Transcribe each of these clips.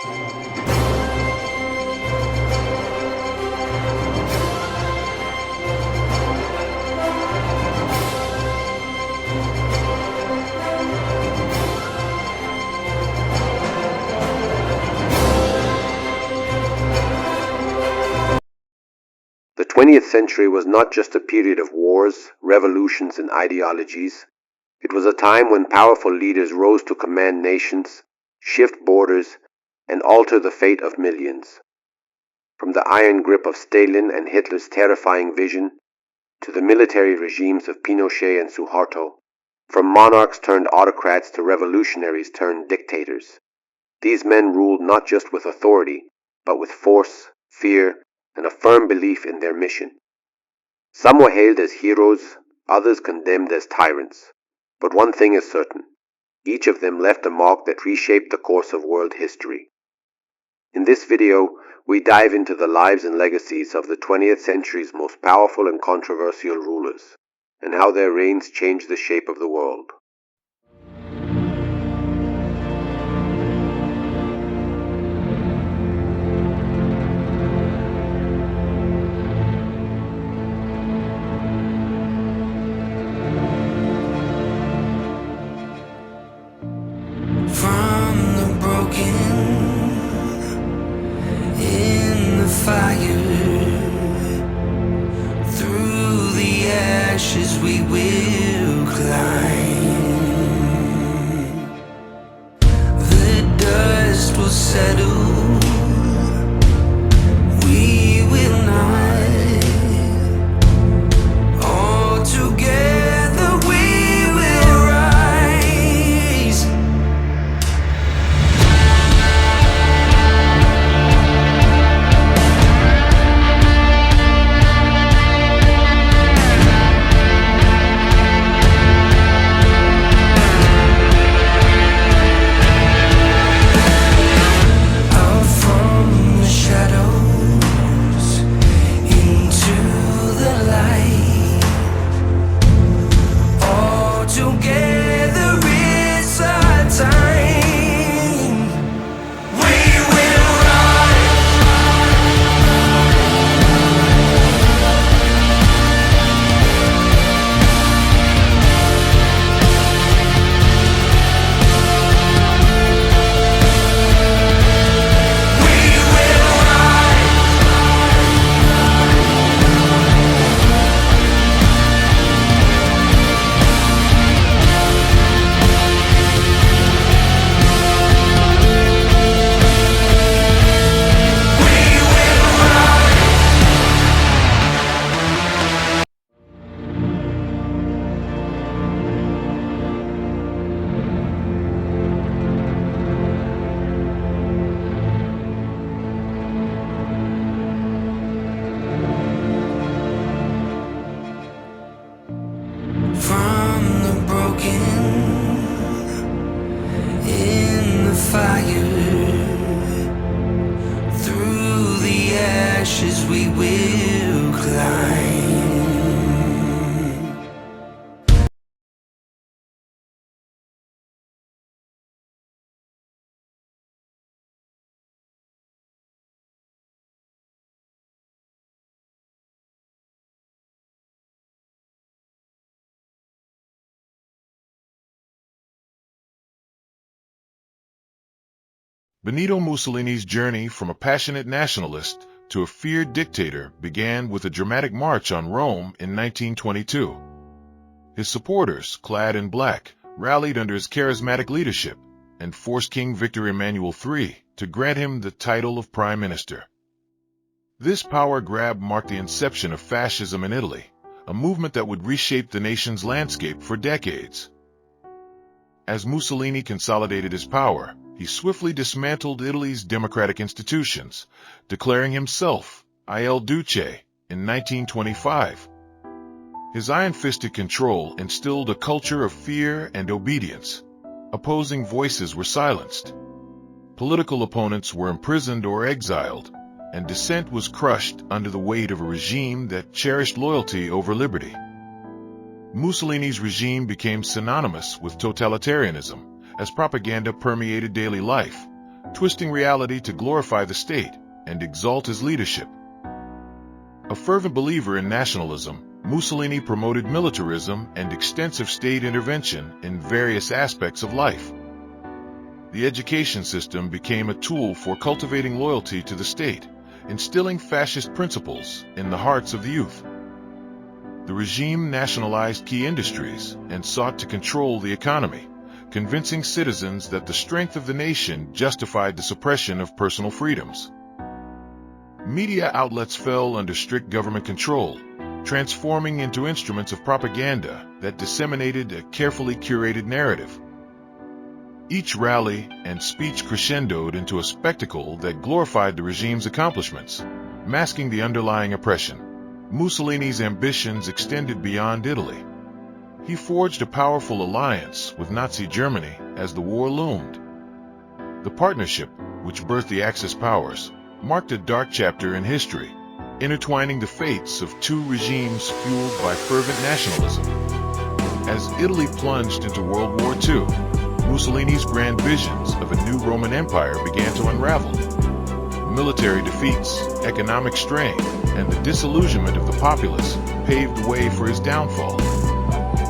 The 20th century was not just a period of wars, revolutions, and ideologies. It was a time when powerful leaders rose to command nations, shift borders, and alter the fate of millions. From the iron grip of Stalin and Hitler's terrifying vision, to the military regimes of Pinochet and Suharto, from monarchs turned autocrats to revolutionaries turned dictators. These men ruled not just with authority, but with force, fear, and a firm belief in their mission. Some were hailed as heroes, others condemned as tyrants. But one thing is certain, each of them left a mark that reshaped the course of world history. In this video, we dive into the lives and legacies of the 20th century's most powerful and controversial rulers, and how their reigns changed the shape of the world. We will climb. The dust will settle. We will not. All together we will rise. We will climb. Benito Mussolini's journey from a passionate nationalist to a feared dictator began with a dramatic march on Rome in 1922. His supporters, clad in black, rallied under his charismatic leadership and forced King Victor Emmanuel III to grant him the title of Prime Minister. This power grab marked the inception of fascism in Italy, a movement that would reshape the nation's landscape for decades. As Mussolini consolidated his power, he swiftly dismantled Italy's democratic institutions, declaring himself Il Duce in 1925. His iron-fisted control instilled a culture of fear and obedience. Opposing voices were silenced. Political opponents were imprisoned or exiled, and dissent was crushed under the weight of a regime that cherished loyalty over liberty. Mussolini's regime became synonymous with totalitarianism, as propaganda permeated daily life, twisting reality to glorify the state and exalt his leadership. A fervent believer in nationalism, Mussolini promoted militarism and extensive state intervention in various aspects of life. The education system became a tool for cultivating loyalty to the state, instilling fascist principles in the hearts of the youth. The regime nationalized key industries and sought to control the economy, convincing citizens that the strength of the nation justified the suppression of personal freedoms. Media outlets fell under strict government control, transforming into instruments of propaganda that disseminated a carefully curated narrative. Each rally and speech crescendoed into a spectacle that glorified the regime's accomplishments, masking the underlying oppression. Mussolini's ambitions extended beyond Italy. He forged a powerful alliance with Nazi Germany as the war loomed. The partnership, which birthed the Axis powers, marked a dark chapter in history, intertwining the fates of two regimes fueled by fervent nationalism. As Italy plunged into World War II, Mussolini's grand visions of a new Roman Empire began to unravel. Military defeats, economic strain, and the disillusionment of the populace paved the way for his downfall.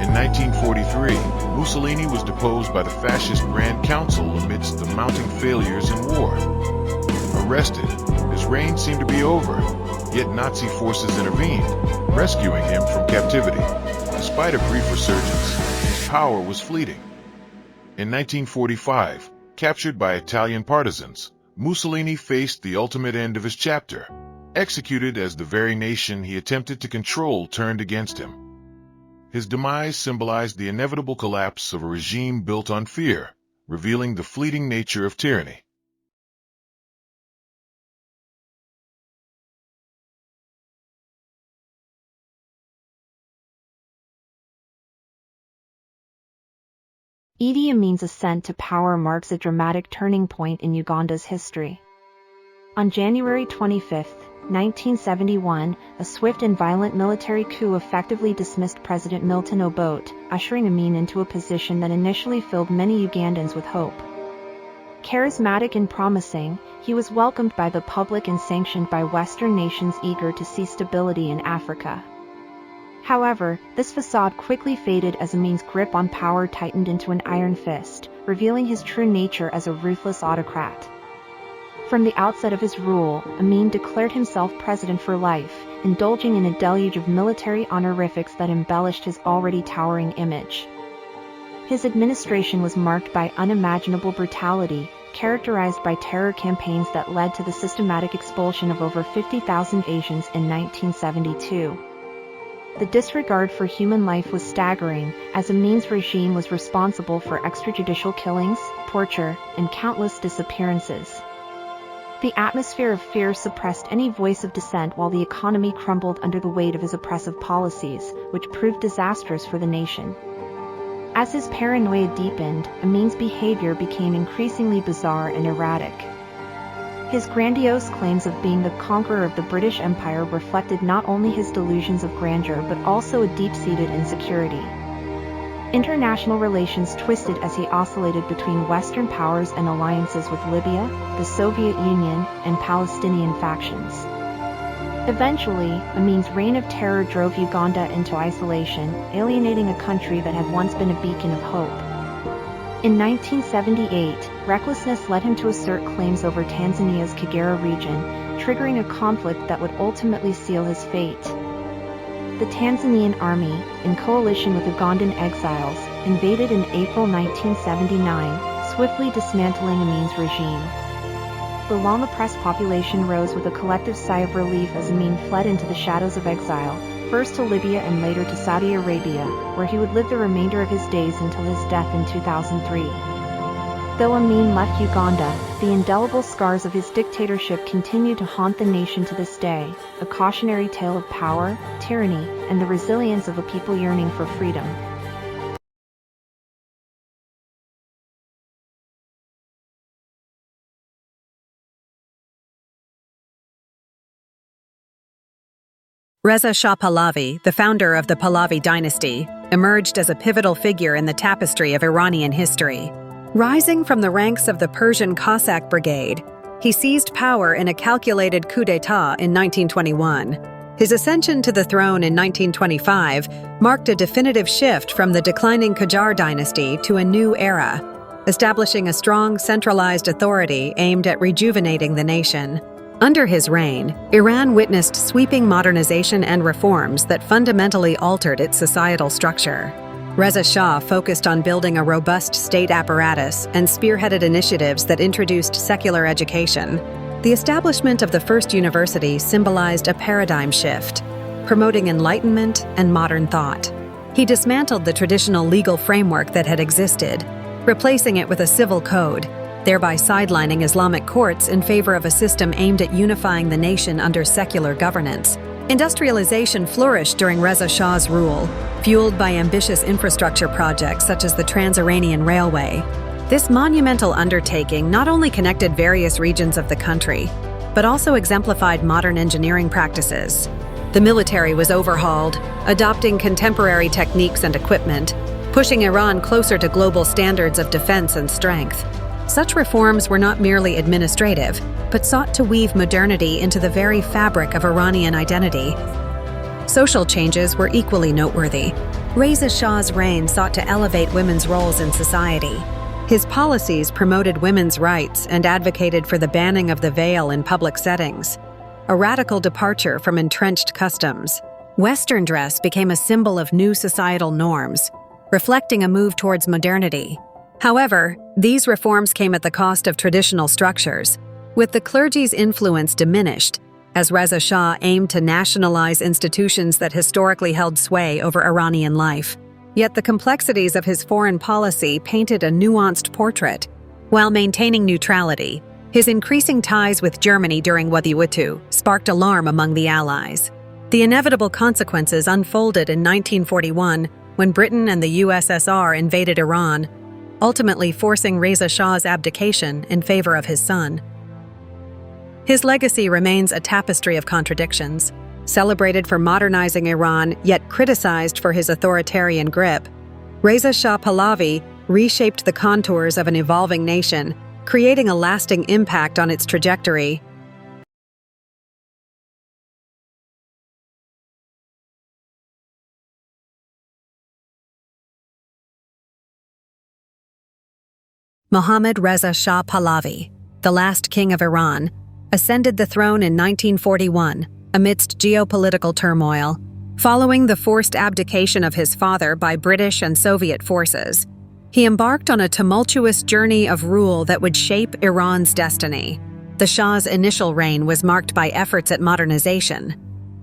In 1943, Mussolini was deposed by the fascist Grand Council amidst the mounting failures in war. Arrested, his reign seemed to be over, yet Nazi forces intervened, rescuing him from captivity. Despite a brief resurgence, his power was fleeting. In 1945, captured by Italian partisans, Mussolini faced the ultimate end of his chapter, executed as the very nation he attempted to control turned against him. His demise symbolized the inevitable collapse of a regime built on fear, revealing the fleeting nature of tyranny. Idi Amin's ascent to power marks a dramatic turning point in Uganda's history. On January 25, 1971, a swift and violent military coup effectively dismissed President Milton Obote, ushering Amin into a position that initially filled many Ugandans with hope. Charismatic and promising, he was welcomed by the public and sanctioned by Western nations eager to see stability in Africa. However, this facade quickly faded as Amin's grip on power tightened into an iron fist, revealing his true nature as a ruthless autocrat. From the outset of his rule, Amin declared himself president for life, indulging in a deluge of military honorifics that embellished his already towering image. His administration was marked by unimaginable brutality, characterized by terror campaigns that led to the systematic expulsion of over 50,000 Asians in 1972. The disregard for human life was staggering, as Amin's regime was responsible for extrajudicial killings, torture, and countless disappearances. The atmosphere of fear suppressed any voice of dissent while the economy crumbled under the weight of his oppressive policies, which proved disastrous for the nation. As his paranoia deepened, Amin's behavior became increasingly bizarre and erratic. His grandiose claims of being the conqueror of the British Empire reflected not only his delusions of grandeur but also a deep-seated insecurity. International relations twisted as he oscillated between Western powers and alliances with Libya, the Soviet Union, and Palestinian factions. Eventually, Amin's reign of terror drove Uganda into isolation, alienating a country that had once been a beacon of hope. In 1978, recklessness led him to assert claims over Tanzania's Kagera region, triggering a conflict that would ultimately seal his fate. The Tanzanian army, in coalition with Ugandan exiles, invaded in April 1979, swiftly dismantling Amin's regime. The long-oppressed population rose with a collective sigh of relief as Amin fled into the shadows of exile, first to Libya and later to Saudi Arabia, where he would live the remainder of his days until his death in 2003. Though Amin left Uganda, the indelible scars of his dictatorship continue to haunt the nation to this day, a cautionary tale of power, tyranny, and the resilience of a people yearning for freedom. Reza Shah Pahlavi, the founder of the Pahlavi dynasty, emerged as a pivotal figure in the tapestry of Iranian history. Rising from the ranks of the Persian Cossack Brigade, he seized power in a calculated coup d'état in 1921. His ascension to the throne in 1925 marked a definitive shift from the declining Qajar dynasty to a new era, establishing a strong centralized authority aimed at rejuvenating the nation. Under his reign, Iran witnessed sweeping modernization and reforms that fundamentally altered its societal structure. Reza Shah focused on building a robust state apparatus and spearheaded initiatives that introduced secular education. The establishment of the first university symbolized a paradigm shift, promoting enlightenment and modern thought. He dismantled the traditional legal framework that had existed, replacing it with a civil code, thereby sidelining Islamic courts in favor of a system aimed at unifying the nation under secular governance. Industrialization flourished during Reza Shah's rule, fueled by ambitious infrastructure projects such as the Trans-Iranian Railway. This monumental undertaking not only connected various regions of the country, but also exemplified modern engineering practices. The military was overhauled, adopting contemporary techniques and equipment, pushing Iran closer to global standards of defense and strength. Such reforms were not merely administrative, but sought to weave modernity into the very fabric of Iranian identity. Social changes were equally noteworthy. Reza Shah's reign sought to elevate women's roles in society. His policies promoted women's rights and advocated for the banning of the veil in public settings, a radical departure from entrenched customs. Western dress became a symbol of new societal norms, reflecting a move towards modernity. However, these reforms came at the cost of traditional structures, with the clergy's influence diminished as Reza Shah aimed to nationalize institutions that historically held sway over Iranian life. Yet the complexities of his foreign policy painted a nuanced portrait. While maintaining neutrality, his increasing ties with Germany during Wadiwatu sparked alarm among the Allies. The inevitable consequences unfolded in 1941 when Britain and the USSR invaded Iran, ultimately forcing Reza Shah's abdication in favor of his son. His legacy remains a tapestry of contradictions. Celebrated for modernizing Iran, yet criticized for his authoritarian grip, Reza Shah Pahlavi reshaped the contours of an evolving nation, creating a lasting impact on its trajectory. Mohammad Reza Shah Pahlavi, the last king of Iran, ascended the throne in 1941 amidst geopolitical turmoil. Following the forced abdication of his father by British and Soviet forces, he embarked on a tumultuous journey of rule that would shape Iran's destiny. The Shah's initial reign was marked by efforts at modernization,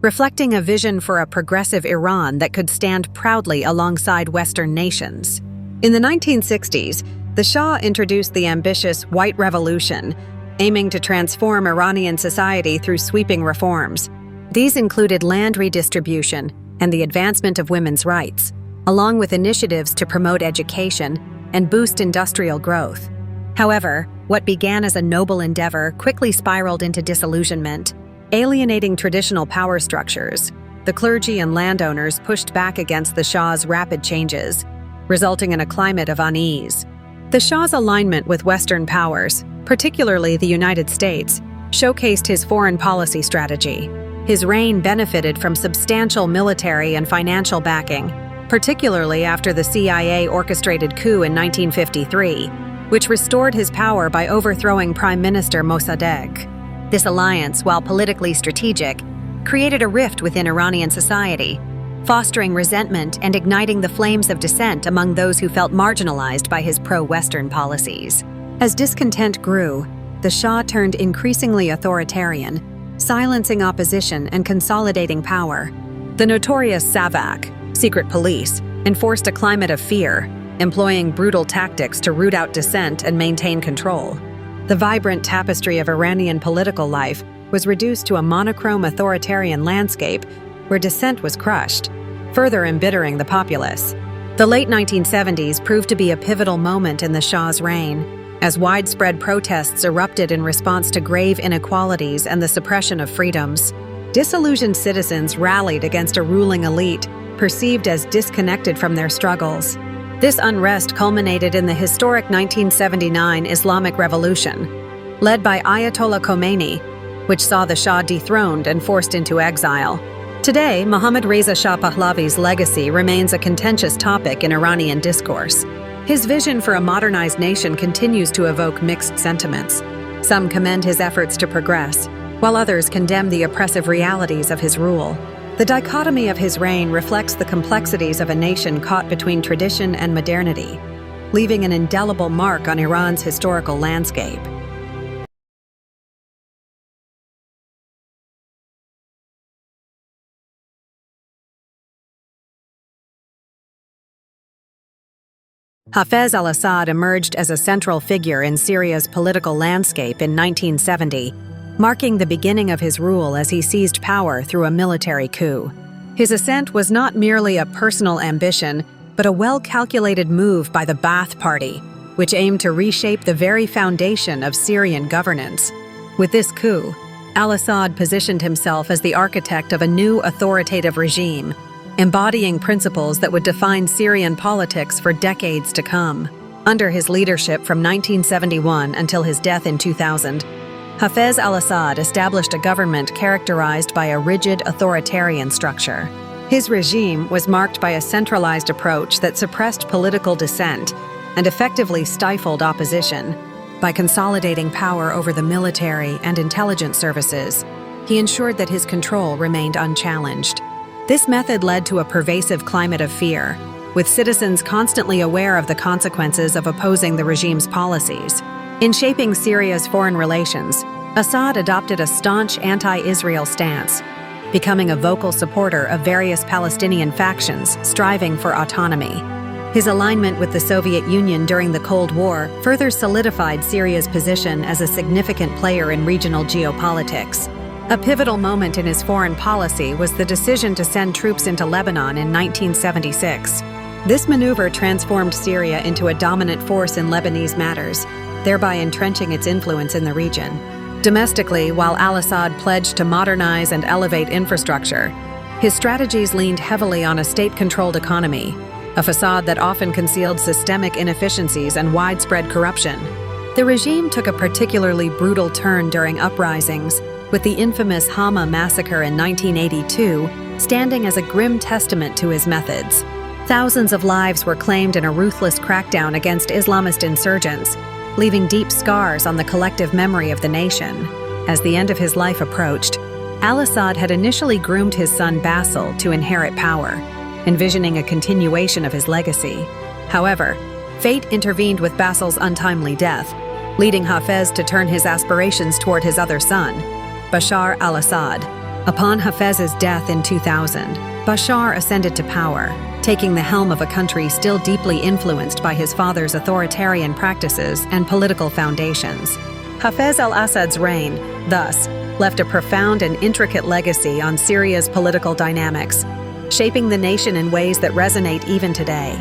reflecting a vision for a progressive Iran that could stand proudly alongside Western nations. In the 1960s, the Shah introduced the ambitious White Revolution, aiming to transform Iranian society through sweeping reforms. These included land redistribution and the advancement of women's rights, along with initiatives to promote education and boost industrial growth. However, what began as a noble endeavor quickly spiraled into disillusionment, alienating traditional power structures. The clergy and landowners pushed back against the Shah's rapid changes, resulting in a climate of unease. The Shah's alignment with Western powers, particularly the United States, showcased his foreign policy strategy. His reign benefited from substantial military and financial backing, particularly after the CIA-orchestrated coup in 1953, which restored his power by overthrowing Prime Minister Mossadegh. This alliance, while politically strategic, created a rift within Iranian society, fostering resentment and igniting the flames of dissent among those who felt marginalized by his pro-Western policies. As discontent grew, the Shah turned increasingly authoritarian, silencing opposition and consolidating power. The notorious SAVAK, secret police, enforced a climate of fear, employing brutal tactics to root out dissent and maintain control. The vibrant tapestry of Iranian political life was reduced to a monochrome authoritarian landscape where dissent was crushed, further embittering the populace. The late 1970s proved to be a pivotal moment in the Shah's reign, as widespread protests erupted in response to grave inequalities and the suppression of freedoms. Disillusioned citizens rallied against a ruling elite perceived as disconnected from their struggles. This unrest culminated in the historic 1979 Islamic Revolution, led by Ayatollah Khomeini, which saw the Shah dethroned and forced into exile. Today, Mohammad Reza Shah Pahlavi's legacy remains a contentious topic in Iranian discourse. His vision for a modernized nation continues to evoke mixed sentiments. Some commend his efforts to progress, while others condemn the oppressive realities of his rule. The dichotomy of his reign reflects the complexities of a nation caught between tradition and modernity, leaving an indelible mark on Iran's historical landscape. Hafez al-Assad emerged as a central figure in Syria's political landscape in 1970, marking the beginning of his rule as he seized power through a military coup. His ascent was not merely a personal ambition, but a well-calculated move by the Ba'ath Party, which aimed to reshape the very foundation of Syrian governance. With this coup, al-Assad positioned himself as the architect of a new authoritative regime, embodying principles that would define Syrian politics for decades to come. Under his leadership from 1971 until his death in 2000, Hafez al-Assad established a government characterized by a rigid authoritarian structure. His regime was marked by a centralized approach that suppressed political dissent and effectively stifled opposition. By consolidating power over the military and intelligence services, he ensured that his control remained unchallenged. This method led to a pervasive climate of fear, with citizens constantly aware of the consequences of opposing the regime's policies. In shaping Syria's foreign relations, Assad adopted a staunch anti-Israel stance, becoming a vocal supporter of various Palestinian factions striving for autonomy. His alignment with the Soviet Union during the Cold War further solidified Syria's position as a significant player in regional geopolitics. A pivotal moment in his foreign policy was the decision to send troops into Lebanon in 1976. This maneuver transformed Syria into a dominant force in Lebanese matters, thereby entrenching its influence in the region. Domestically, while al-Assad pledged to modernize and elevate infrastructure, his strategies leaned heavily on a state-controlled economy, a facade that often concealed systemic inefficiencies and widespread corruption. The regime took a particularly brutal turn during uprisings, with the infamous Hama massacre in 1982 standing as a grim testament to his methods. Thousands of lives were claimed in a ruthless crackdown against Islamist insurgents, leaving deep scars on the collective memory of the nation. As the end of his life approached, al-Assad had initially groomed his son Basil to inherit power, envisioning a continuation of his legacy. However, fate intervened with Basil's untimely death, leading Hafez to turn his aspirations toward his other son, Bashar al-Assad. Upon Hafez's death in 2000, Bashar ascended to power, taking the helm of a country still deeply influenced by his father's authoritarian practices and political foundations. Hafez al-Assad's reign, thus, left a profound and intricate legacy on Syria's political dynamics, shaping the nation in ways that resonate even today.